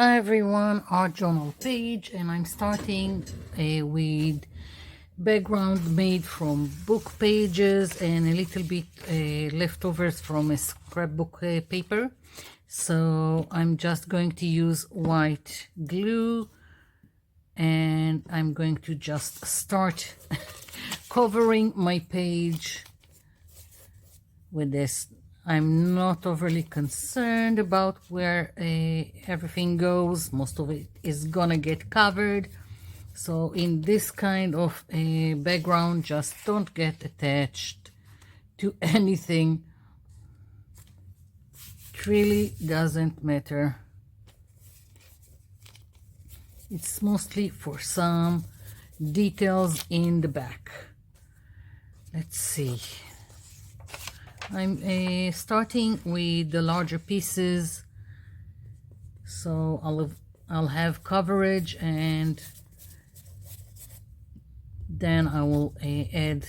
Hi everyone, art journal page, and I'm starting with background made from book pages and a little bit leftovers from a scrapbook paper. So I'm just going to use white glue and I'm going to just start covering my page with this. I'm not overly concerned about where everything goes. Most of it is gonna get covered. So in this kind of background, just don't get attached to anything. It really doesn't matter. It's mostly for some details in the back. Let's see. I'm starting with the larger pieces, so I'll have coverage, and then I will add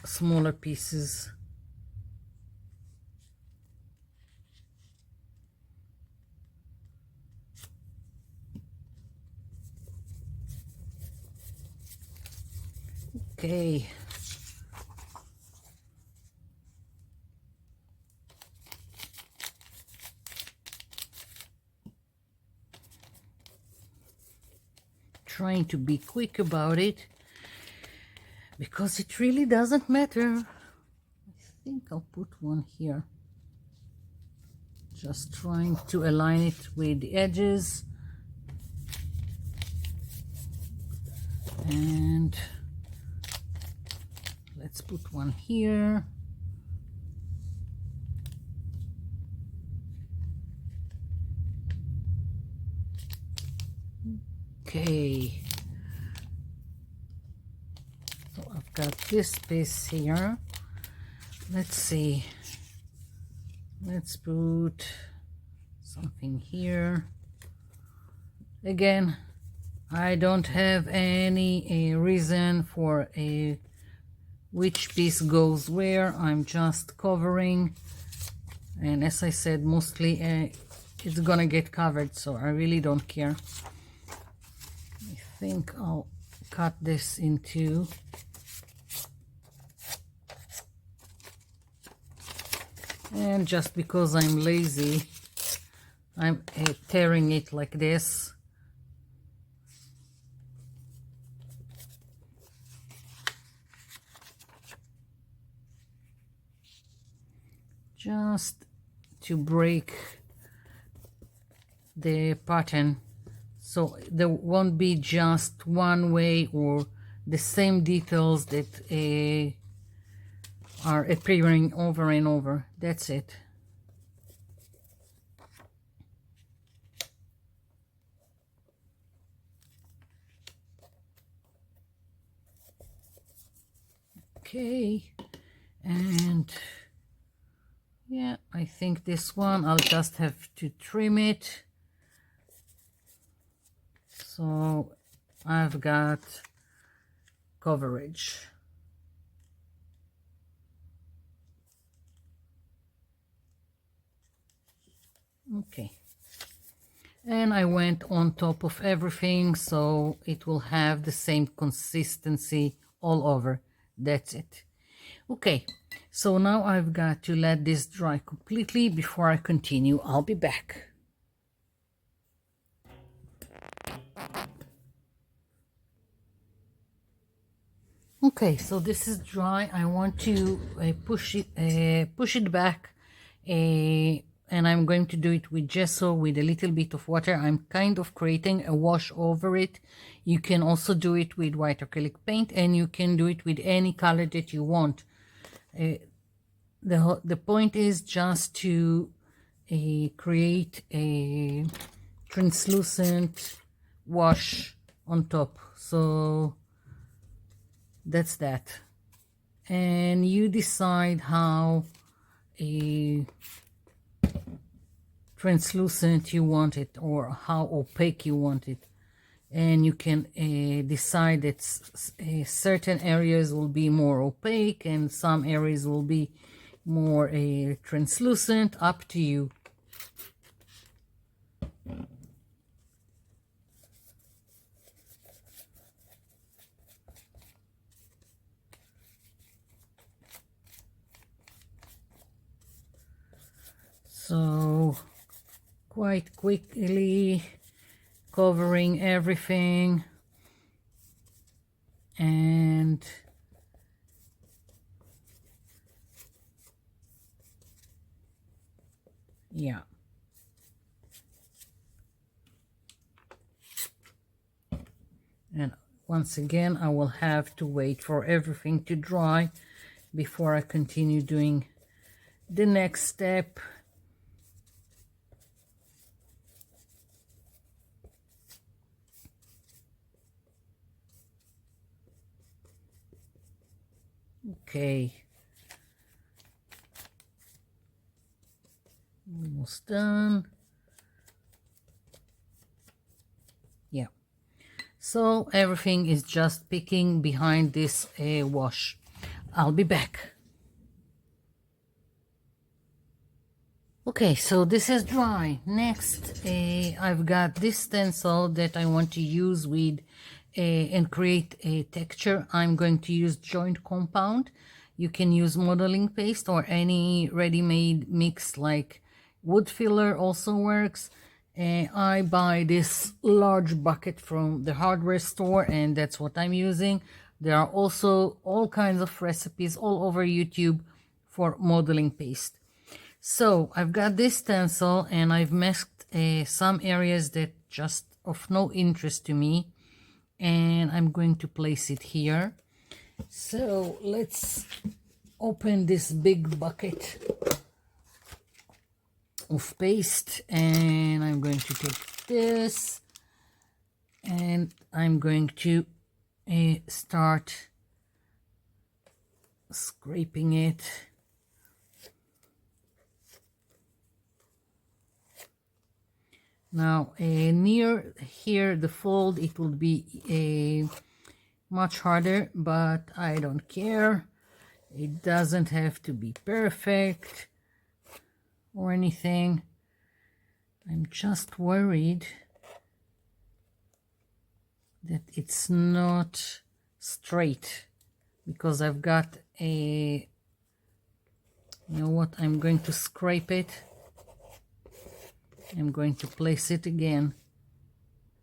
smaller pieces. Okay. Trying to be quick about it because it really doesn't matter. I think I'll put one here. Just trying to align it with the edges. And let's put one here. Okay, so I've got this piece here. Let's see, let's put something here. Again, I don't have any reason for which piece goes where. I'm just covering, and as I said, mostly it's gonna get covered, so I really don't care. I think I'll cut this in two. And just because I'm lazy, I'm tearing it like this. Just to break the pattern, so there won't be just one way or the same details that are appearing over and over. That's it. Okay, and yeah, I think this one I'll just have to trim it. So I've got coverage. Okay, and I went on top of everything so it will have the same consistency all over. That's it. Okay, so now I've got to let this dry completely before I continue. I'll be back. Okay, so this is dry. I want to push it back, and I'm going to do it with gesso with a little bit of water. I'm kind of creating a wash over it. You can also do it with white acrylic paint, and you can do it with any color that you want. The point is just to create a translucent wash on top. So that's that, and you decide how translucent you want it or how opaque you want it, and you can decide that certain areas will be more opaque and some areas will be more translucent. Up to you. So quite quickly covering everything, and yeah. And once again, I will have to wait for everything to dry before I continue doing the next step. Okay, almost done. Yeah, so everything is just picking behind this wash. I'll be back. Okay, so this is dry. Next, I've got this stencil that I want to use with and create a texture. I'm going to use joint compound. You can use modeling paste or any ready-made mix like wood filler also works. I buy this large bucket from the hardware store, and that's what I'm using. There are also all kinds of recipes all over YouTube for modeling paste. So I've got this stencil and I've masked some areas that just of no interest to me, and I'm going to place it here. So let's open this big bucket of paste, and I'm going to take this and I'm going to start scraping it. Now near here the fold, it will be much harder, but I don't care. It doesn't have to be perfect or anything. I'm just worried that it's not straight, because I've got a, you know what, I'm going to scrape it. I'm going to place it again.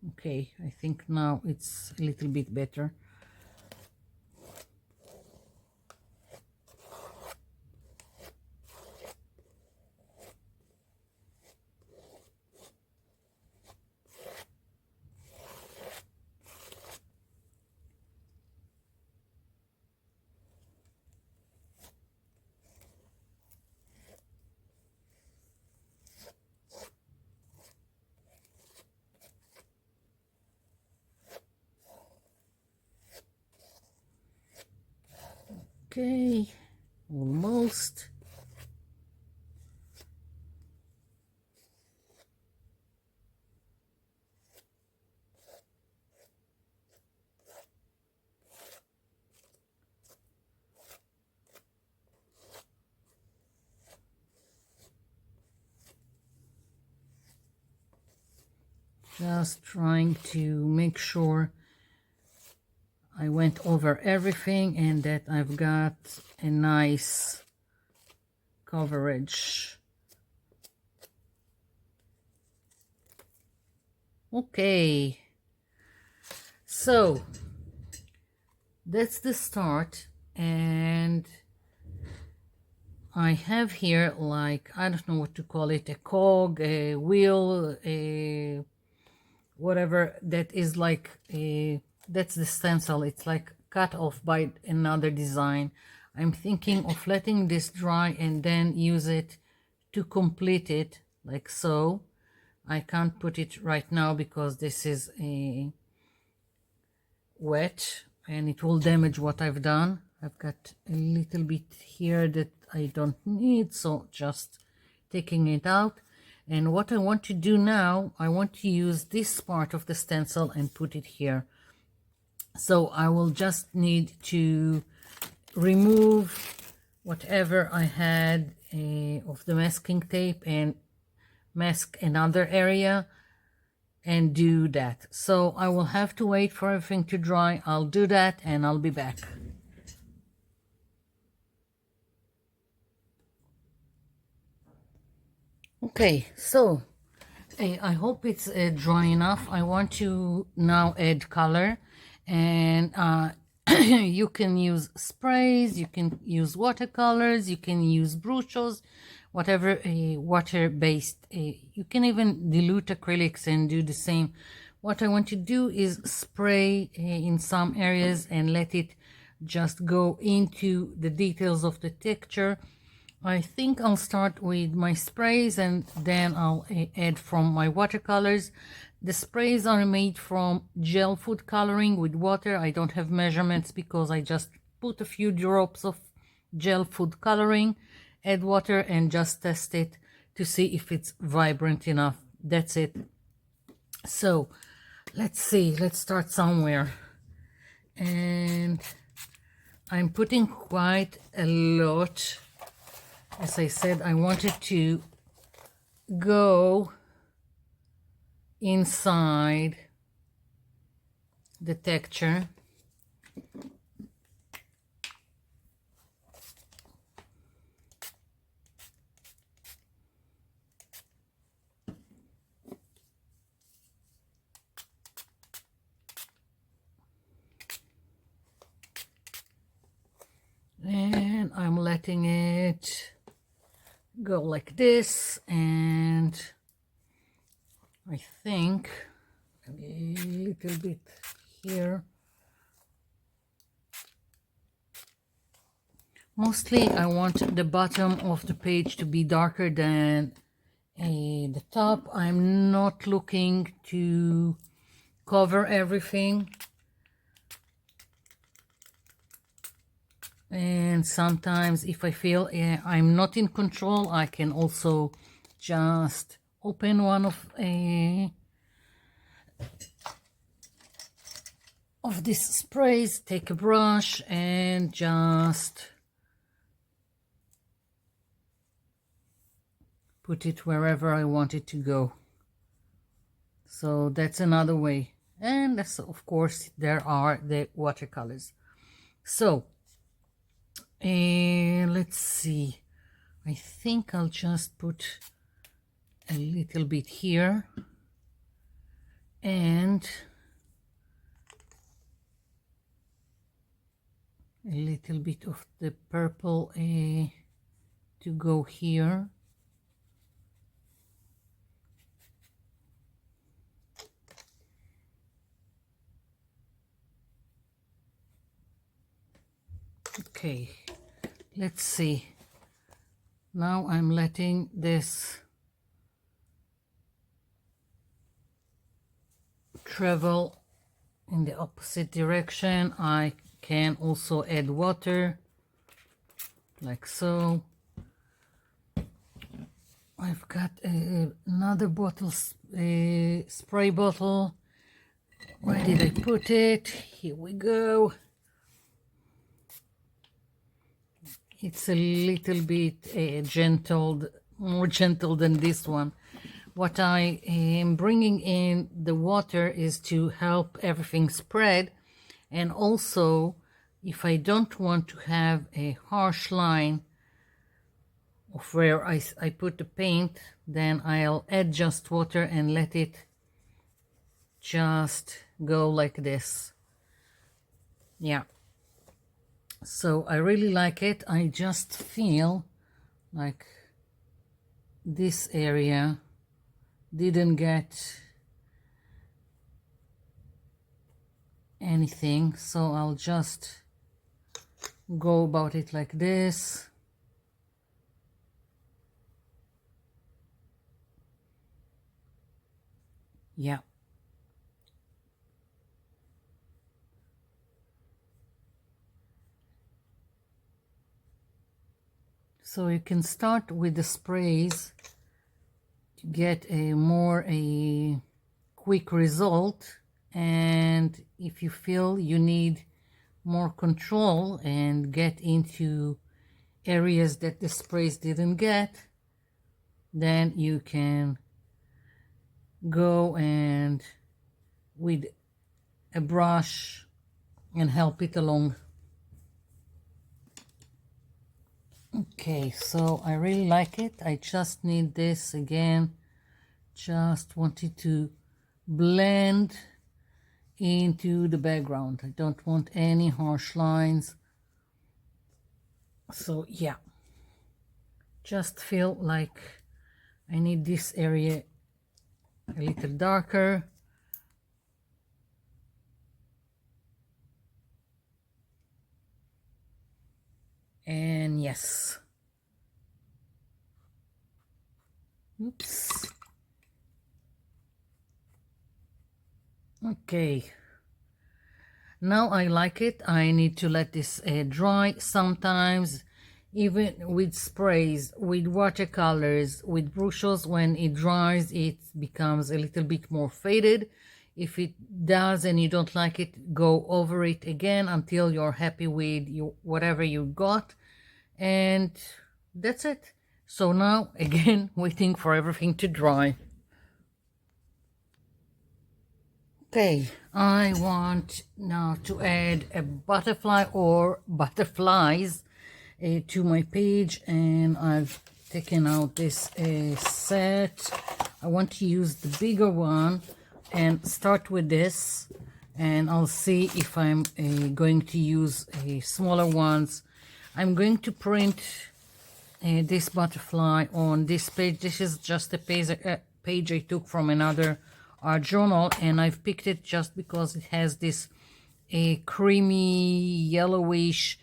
Okay, I think now it's a little bit better. Okay, almost. Just trying to make sure I went over everything and that I've got a nice coverage. Okay, so that's the start, and I have here, like, I don't know what to call it, a cog, a wheel, a whatever that is like a, that's the stencil. It's like cut off by another design. I'm thinking of letting this dry and then use it to complete it, like so. I can't put it right now because this is a wet and it will damage what I've done. I've got a little bit here that I don't need, so just taking it out. And what I want to do now, I want to use this part of the stencil and put it here. So I will just need to remove whatever I had of the masking tape and mask another area and do that. So I will have to wait for everything to dry. I'll do that and I'll be back. Okay, so I hope it's dry enough. I want to now add color, and you can use sprays, you can use watercolors, you can use brushes, whatever water-based. You can even dilute acrylics and do the same. What I want to do is spray in some areas and let it just go into the details of the texture. I think I'll start with my sprays and then I'll add from my watercolors. The sprays are made from gel food coloring with water. I don't have measurements because I just put a few drops of gel food coloring, add water, and just test it to see if it's vibrant enough. That's it. So let's see, let's start somewhere. And I'm putting quite a lot. As I said, I wanted to go inside the texture. And I'm letting it go like this, and I think a little bit here. Mostly I want the bottom of the page to be darker than the top. I'm not looking to cover everything. And sometimes if I feel I'm not in control, I can also just open one of these sprays, take a brush and just put it wherever I want it to go. So that's another way. And that's, of course, there are the watercolors. So let's see, I think I'll just put a little bit here and a little bit of the purple to go here. Okay, let's see. Now I'm letting this travel in the opposite direction. I can also add water, like so. I've got another bottle, spray bottle. Where did I put it? Here we go. It's a little bit gentle, more gentle than this one. What I am bringing in the water is to help everything spread, and also if I don't want to have a harsh line of where I put the paint, then I'll add just water and let it just go like this. Yeah. So I really like it. I just feel like this area didn't get anything, so I'll just go about it like this. Yeah. So you can start with the sprays to get a more quick result, and if you feel you need more control and get into areas that the sprays didn't get, then you can go and with a brush and help it along. Okay, so I really like it. I just need this again. Just wanted to blend into the background. I don't want any harsh lines. So yeah, just feel like I need this area a little darker. And yes. Oops. Okay. Now I like it. I need to let this dry. Sometimes even with sprays, with watercolors, with brushes, when it dries it becomes a little bit more faded. If it does and you don't like it, go over it again until you're happy with whatever you got. And that's it. So now again waiting for everything to dry. Okay, I want now to add a butterfly or butterflies to my page, and I've taken out this set. I want to use the bigger one and start with this, and I'll see if I'm going to use smaller ones. I'm going to print this butterfly on this page. This is just a page I took from another art journal, and I've picked it just because it has this creamy yellowish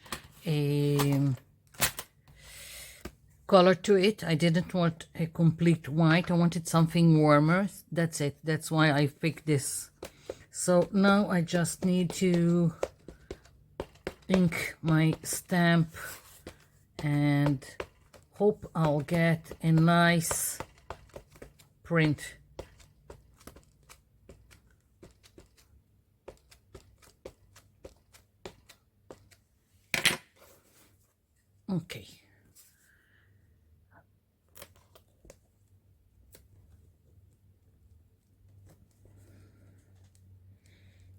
color to it. I didn't want a complete white. I wanted something warmer. That's it. That's why I picked this. So now I just need to ink my stamp and hope I'll get a nice print. Okay.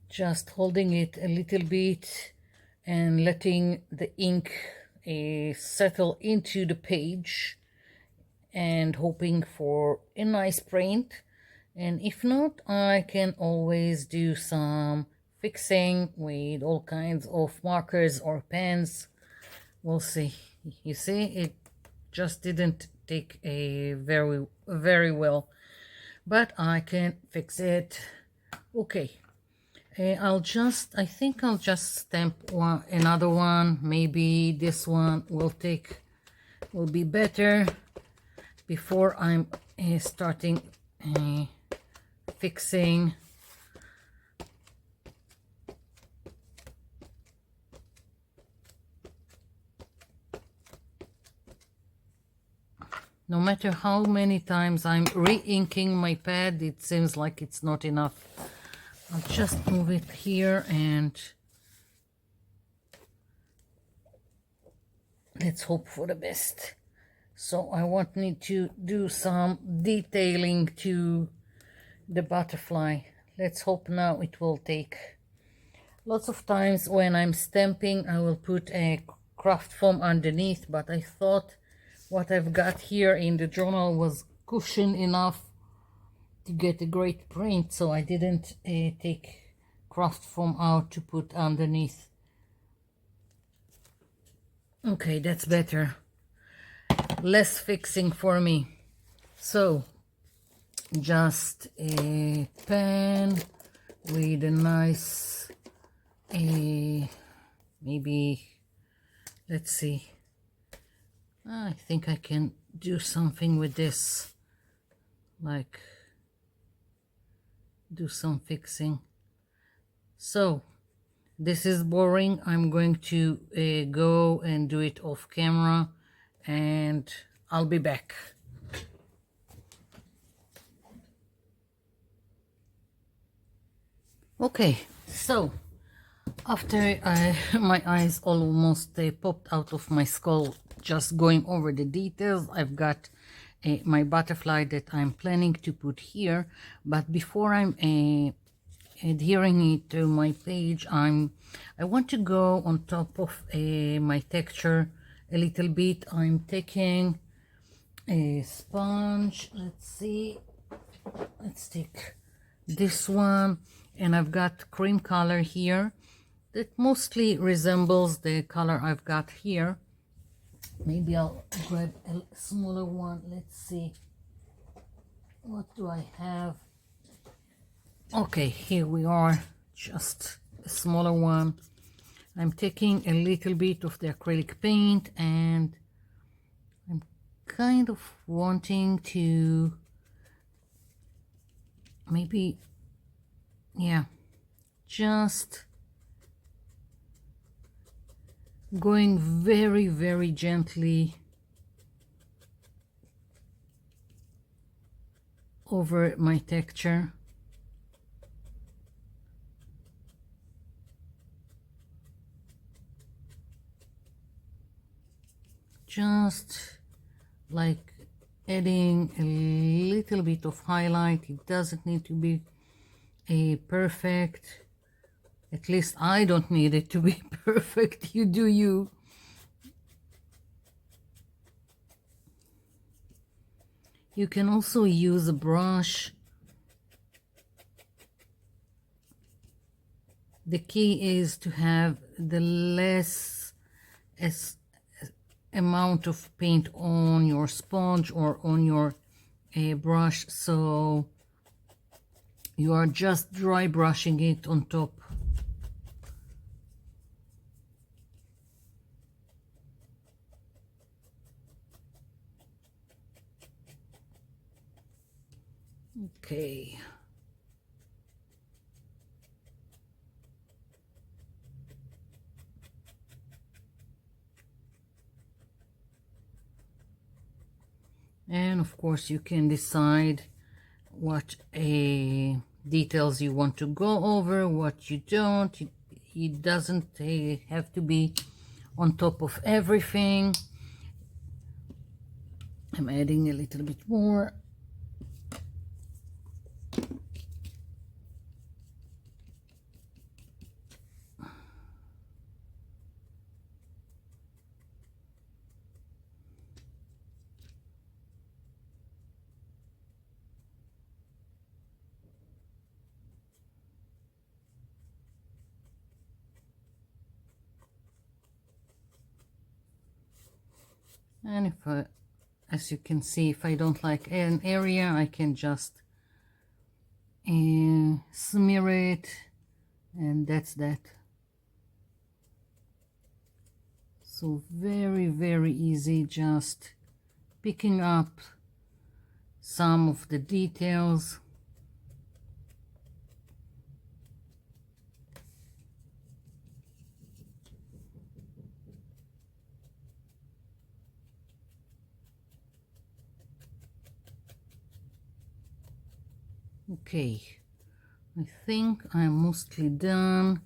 Just holding it a little bit and letting the ink settle into the page and hoping for a nice print. And if not, I can always do some fixing with all kinds of markers or pens. We'll see. You see, it just didn't take a very well, but I can fix it. Okay. I think I'll just stamp another one. Maybe this one will be better before I'm starting fixing. No matter how many times I'm re-inking my pad, it seems like it's not enough. I'll just move it here and let's hope for the best. So I need to do some detailing to the butterfly. Let's hope now it will take. Lots of times when I'm stamping, I will put a craft foam underneath, but I thought what I've got here in the journal was cushion enough to get a great print, so I didn't take craft foam out to put underneath. Okay, that's better. Less fixing for me. So just a pen with a nice maybe, let's see, I think I can do something with this, like do some fixing. So this is boring. I'm going to go and do it off camera, and I'll be back. Okay, so after my eyes almost popped out of my skull just going over the details, I've got my butterfly that I'm planning to put here. But before I'm adhering it to my page, I want to go on top of my texture a little bit. I'm taking a sponge. Let's see. Let's take this one, and I've got cream color here that mostly resembles the color I've got here. Maybe I'll grab a smaller one. Let's see. What do I have? Okay, here we are. Just a smaller one. I'm taking a little bit of the acrylic paint, and I'm kind of wanting to maybe, yeah, just going very, very gently over my texture. Just like adding a little bit of highlight. It doesn't need to be a perfect. At least I don't need it to be perfect. You do you. You can also use a brush. The key is to have the less amount of paint on your sponge or on your brush, so you are just dry brushing it on top. Okay. And of course you can decide what details you want to go over, what you don't. It doesn't have to be on top of everything. I'm adding a little bit more. And if as you can see, if I don't like an area, I can just smear it, and that's that. So very, very easy, just picking up some of the details. Okay, I think I'm mostly done.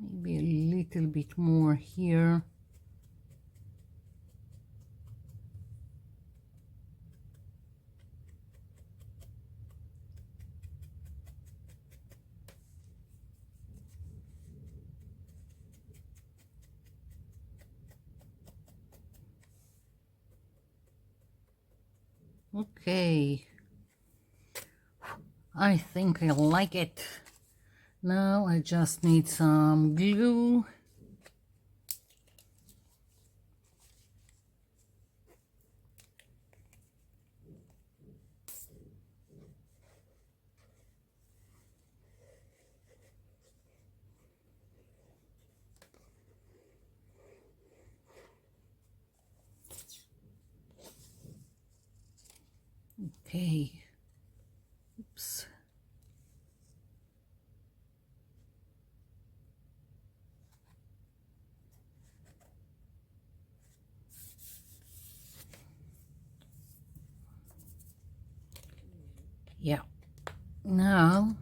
Maybe a little bit more here. Okay, I think I like it. Now I just need some glue. Okay, oops. Yeah, now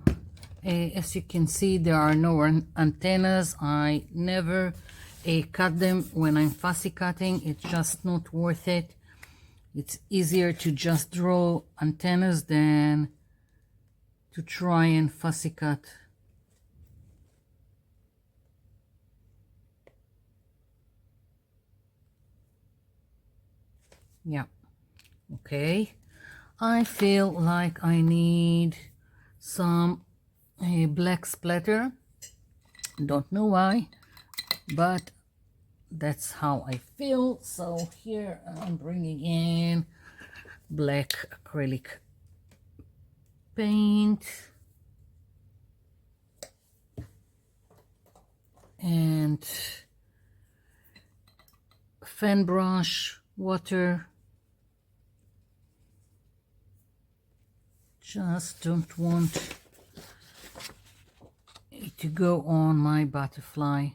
as you can see, there are no antennas. I never cut them when I'm fussy cutting. It's just not worth it. It's easier to just draw antennas than to try and fussy cut. Yeah, okay. I feel like I need some black splatter. Don't know why, but that's how I feel. So here I'm bringing in black acrylic paint and fan brush, water. Just don't want it to go on my butterfly,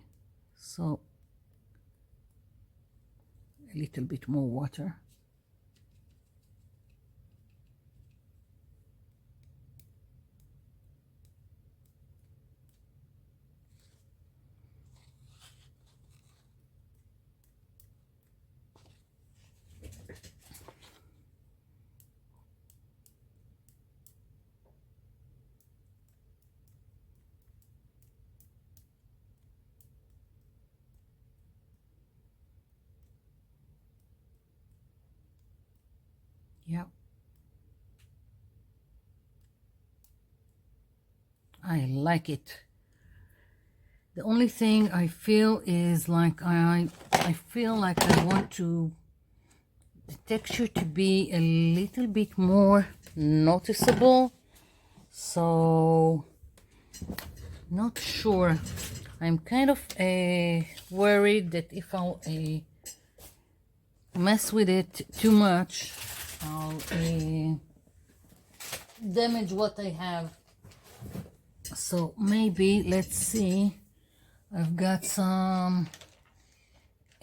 so a little bit more water. Yeah, I like it. The only thing I feel is like I feel like I want to the texture to be a little bit more noticeable, so not sure. I'm kind of worried that if I'll mess with it too much, I'll damage what I have. So maybe, let's see, I've got some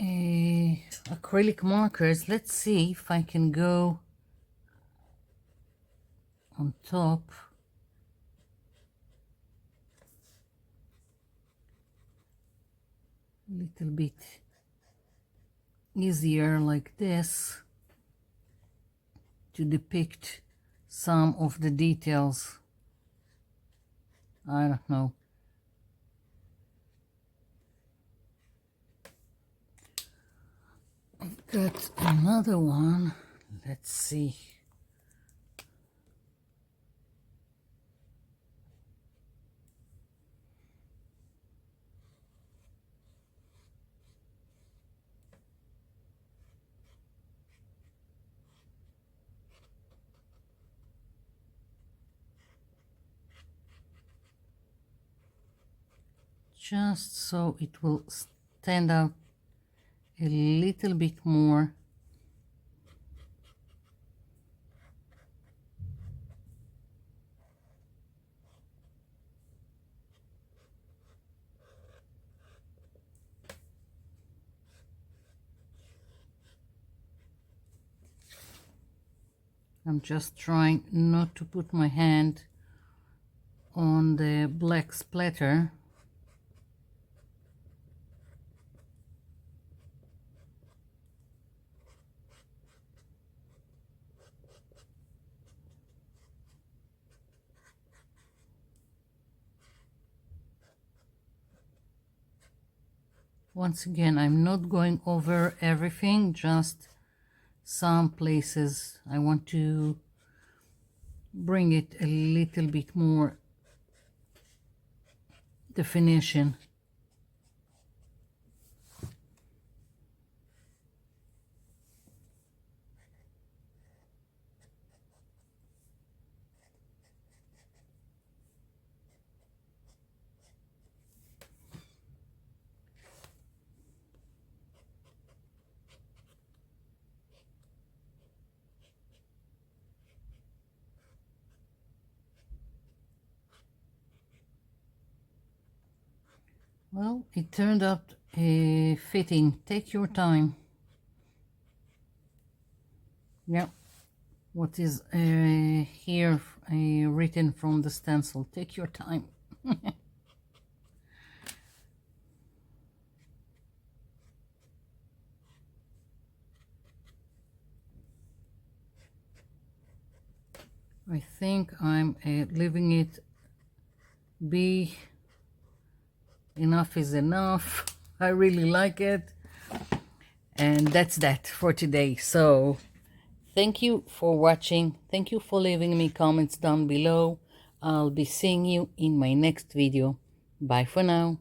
acrylic markers. Let's see if I can go on top. A little bit easier like this to depict some of the details. I don't know. I've got another one. Let's see. Just so it will stand out a little bit more. I'm just trying not to put my hand on the black splatter. Once again, I'm not going over everything, just some places I want to bring it a little bit more definition. Well, it turned out fitting. Take your time. Yeah, what is here written from the stencil? Take your time. I think I'm leaving it be. Enough is enough. I really like it. And that's that for today. So Thank you for watching. Thank you for leaving me comments down below. I'll be seeing you in my next video. Bye for now.